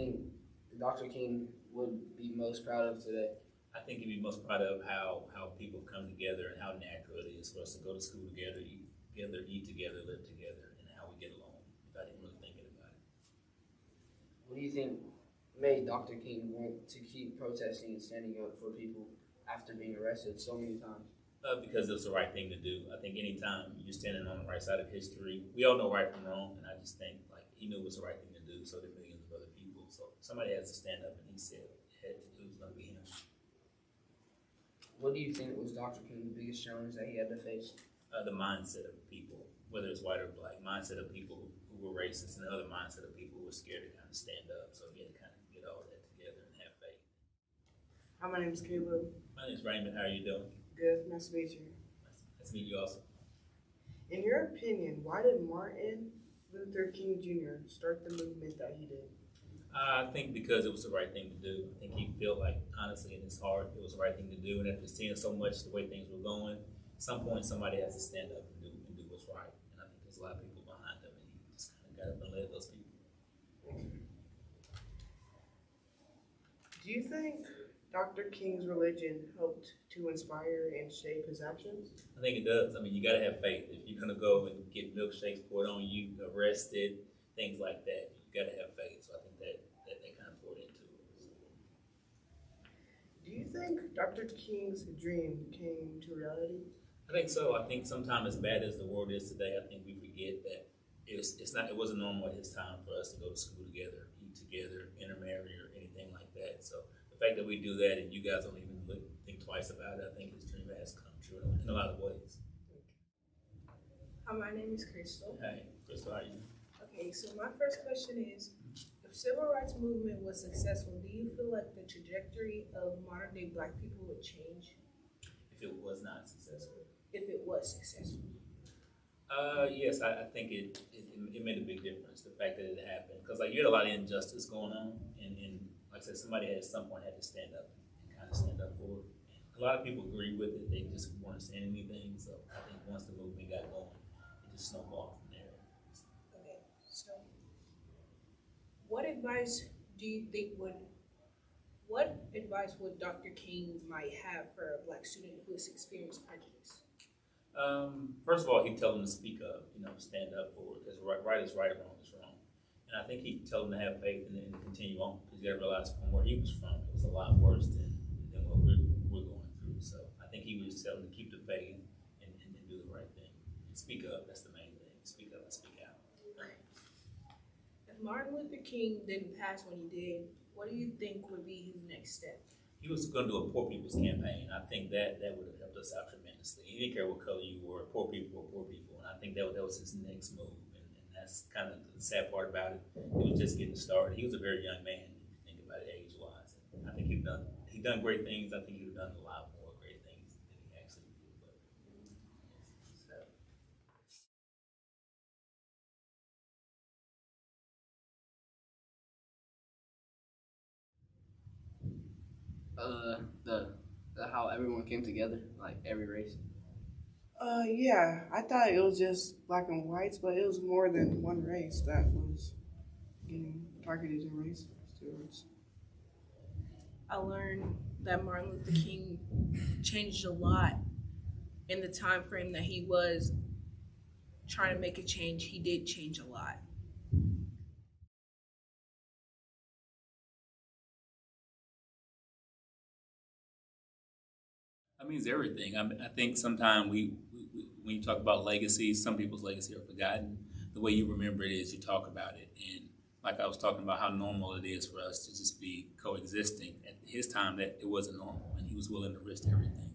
think Dr. King would be most proud of today? I think he'd be most proud of how people come together and how natural it is for us to go to school together, eat together, live together, and how we get along without even really thinking about it. What do you think made Dr. King want to keep protesting and standing up for people after being arrested so many times? Because it's the right thing to do. I think anytime you're standing on the right side of history, we all know right from wrong, and I just think like he knew it was the right thing to do, so did millions of other people. So somebody has to stand up, and he said it was going to be him. What do you think was Dr. King's biggest challenge that he had to face? The mindset of people, whether it's white or black, mindset of people who were racist, and the other mindset of people who were scared to kind of stand up. So he had to kind of get all that together and have faith. Hi, my name is Caleb. My name is Raymond. How are you doing? Good, nice to meet you. Nice to meet you also. In your opinion, why did Martin Luther King Jr. start the movement that he did? I think because it was the right thing to do. I think he felt like, honestly, in his heart, it was the right thing to do. And after seeing so much the way things were going, at some point somebody has to stand up and do what's right. And I think there's a lot of people behind him, and he just kind of got up and led those people. Do you think Dr. King's religion helped to inspire and shape his actions? I think it does. I mean, you got to have faith. If you're going to go and get milkshakes poured on you, arrested, things like that, you got to have faith. So I think that kind of poured into it. Do you think Dr. King's dream came to reality? I think so. I think sometimes as bad as the world is today, I think we forget that it wasn't normal at his time for us to go to school together, eat together, intermarry, or anything like that. So the fact that we do that and you guys don't even think twice about it, I think his dream has come true in a lot of ways. Hi, my name is Crystal. Hey, Crystal, how are you? Okay, so my first question is, if civil rights movement was successful, do you feel like the trajectory of modern day Black people would change? If it was not successful? If it was successful? Yes, I think it made a big difference, the fact that it happened. Because like you had a lot of injustice going on, and like I said, somebody at some point had to stand up and kind of stand up for it. A lot of people agree with it, they just weren't saying anything. So I think once the movement got going, it just snowballed from there. Okay, so what advice would Dr. King might have for a Black student who has experienced prejudice? First of all, he'd tell them to speak up, stand up for it, because right is right, wrong is wrong. And I think he'd tell them to have faith and then continue on, because you gotta realize from where he was from, it was a lot worse than what we're going through. So I think he would just tell them to keep the faith and do the right thing. And speak up, that's the main thing. Speak up and speak out. If Martin Luther King didn't pass when he did, what do you think would be his next step? He was going to do a poor people's campaign. I think that would have helped us out tremendously. He didn't care what color you were, poor people. And I think that was his next move. And that's kind of the sad part about it. He was just getting started. He was a very young man, if you think about it age-wise. And I think he done great things. I think he would have done a lot more great things than he actually did. How everyone came together, like every race. Yeah, I thought it was just black and whites, but it was more than one race that was getting targeted and racist towards. I learned that Martin Luther King changed a lot in the time frame that he was trying to make a change. He did change a lot. That means everything. I think sometimes when you talk about legacy, some people's legacy are forgotten. The way you remember it is you talk about it. And like I was talking about how normal it is for us to just be coexisting. At his time, that it wasn't normal, and he was willing to risk everything.